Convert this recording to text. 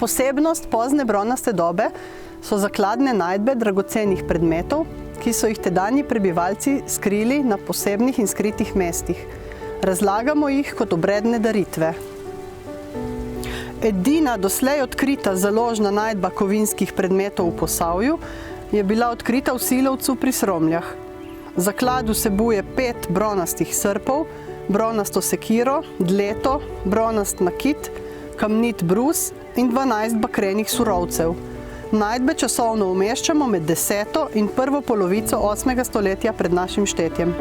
posebnost pozne bronaste dobe so zakladne najdbe dragocenih predmetov, ki so jih tedanji prebivalci skrili na posebnih in skritih mestih. Razlagamo jih kot obredne daritve. Edina doslej odkrita založna najdba kovinskih predmetov v Posavju je bila odkrita v Silovcu pri Sromljah. Zaklad vsebuje 5 bronastih srpov, bronasto sekiro, dleto, bronast nakit, kamnit brus in 12 bakrenih surovcev. Najdbe časovno umeščamo med 10. in prvo polovico 8. stoletja pred našim štetjem.